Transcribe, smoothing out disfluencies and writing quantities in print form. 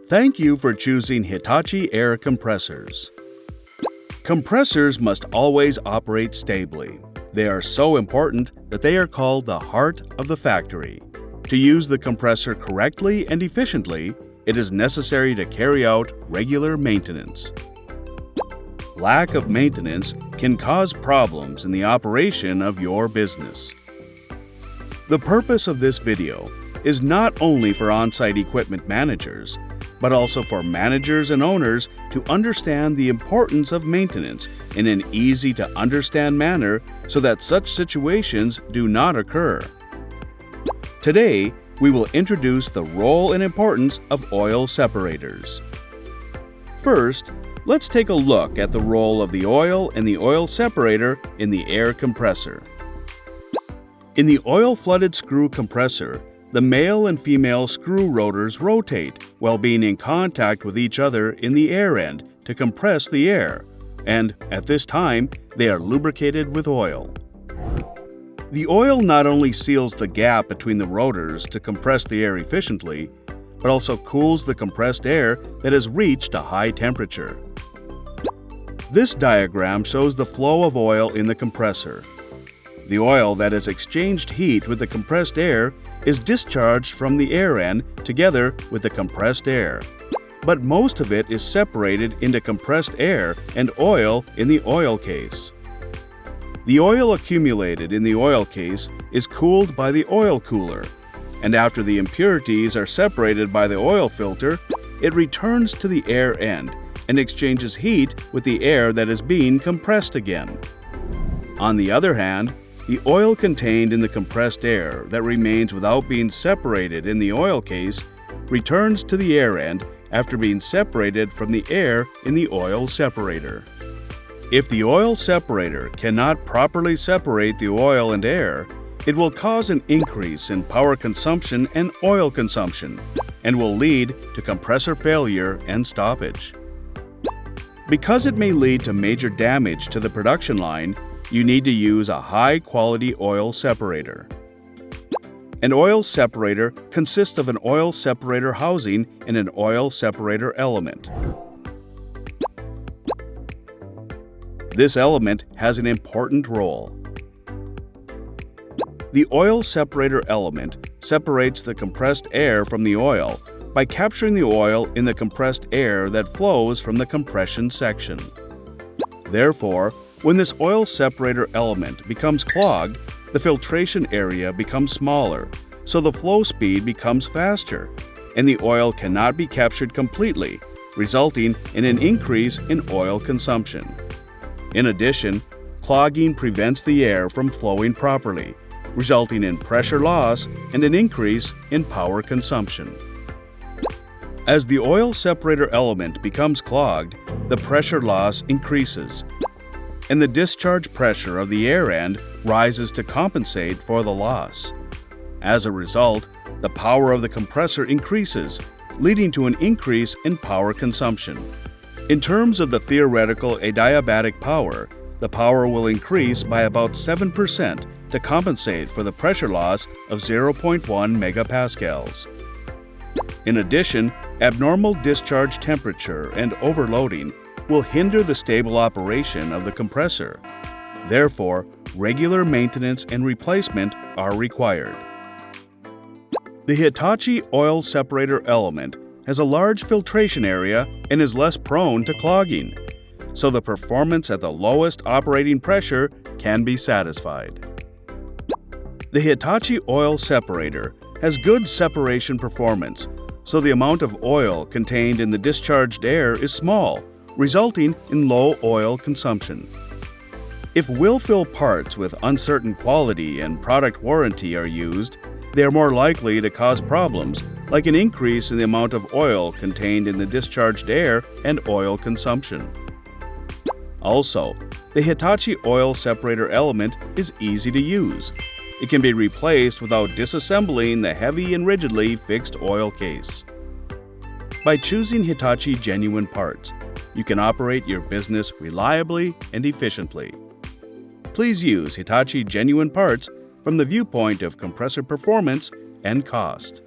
Thank you for choosing Hitachi air compressors. Compressors must always operate stably. They are so important that they are called the heart of the factory. To use the compressor correctly and efficiently, it is necessary to carry out regular maintenance. Lack of maintenance can cause problems in the operation of your business. The purpose of this video is not only for on-site equipment managers, but also for managers and owners to understand the importance of maintenance in an easy-to-understand manner so that such situations do not occur. Today, we will introduce the role and importance of oil separators. First, let's take a look at the role of the oil and the oil separator in the air compressor. In the oil-flooded screw compressor, the male and female screw rotors rotate while being in contact with each other in the air end to compress the air, and at this time, they are lubricated with oil. The oil not only seals the gap between the rotors to compress the air efficiently, but also cools the compressed air that has reached a high temperature. This diagram shows the flow of oil in the compressor. The oil that has exchanged heat with the compressed air is discharged from the air end together with the compressed air, but most of it is separated into compressed air and oil in the oil case. The oil accumulated in the oil case is cooled by the oil cooler, and after the impurities are separated by the oil filter, it returns to the air end and exchanges heat with the air that is being compressed again. On the other hand, the oil contained in the compressed air that remains without being separated in the oil case returns to the air end after being separated from the air in the oil separator. If the oil separator cannot properly separate the oil and air, it will cause an increase in power consumption and oil consumption, and will lead to compressor failure and stoppage. Because it may lead to major damage to the production line, you need to use a high-quality oil separator. An oil separator consists of an oil separator housing and an oil separator element. This element has an important role. The oil separator element separates the compressed air from the oil by capturing the oil in the compressed air that flows from the compression section. Therefore, when this oil separator element becomes clogged, the filtration area becomes smaller, so the flow speed becomes faster, and the oil cannot be captured completely, resulting in an increase in oil consumption. In addition, clogging prevents the air from flowing properly, resulting in pressure loss and an increase in power consumption. As the oil separator element becomes clogged, the pressure loss increases, and the discharge pressure of the air end rises to compensate for the loss. As a result, the power of the compressor increases, leading to an increase in power consumption. In terms of the theoretical adiabatic power, the power will increase by about 7% to compensate for the pressure loss of 0.1 megapascals. In addition, abnormal discharge temperature and overloading will hinder the stable operation of the compressor. Therefore, regular maintenance and replacement are required. The Hitachi oil separator element has a large filtration area and is less prone to clogging, so the performance at the lowest operating pressure can be satisfied. The Hitachi oil separator has good separation performance, so the amount of oil contained in the discharged air is small, resulting in low oil consumption. If will-fill parts with uncertain quality and product warranty are used, they are more likely to cause problems like an increase in the amount of oil contained in the discharged air and oil consumption. Also, the Hitachi oil separator element is easy to use. It can be replaced without disassembling the heavy and rigidly fixed oil case. By choosing Hitachi genuine parts, you can operate your business reliably and efficiently. Please use Hitachi genuine parts from the viewpoint of compressor performance and cost.